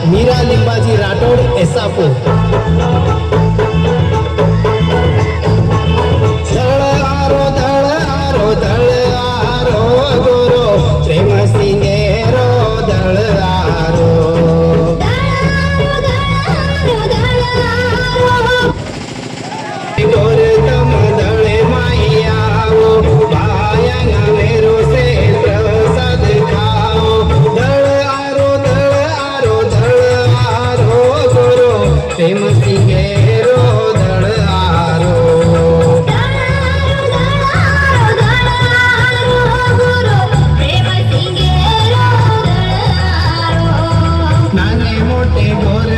मीरा लिंबाजी राठोड एसापूर। दळ आरो गुरु प्रेम सिंगेरो दळ आरो गोर तम दळे मायाओ बायंग मेरो से प्रसाद खाओ। दळ आरो गुरु प्रेम सिंगेरो दळ आरो नाने मोठे गोर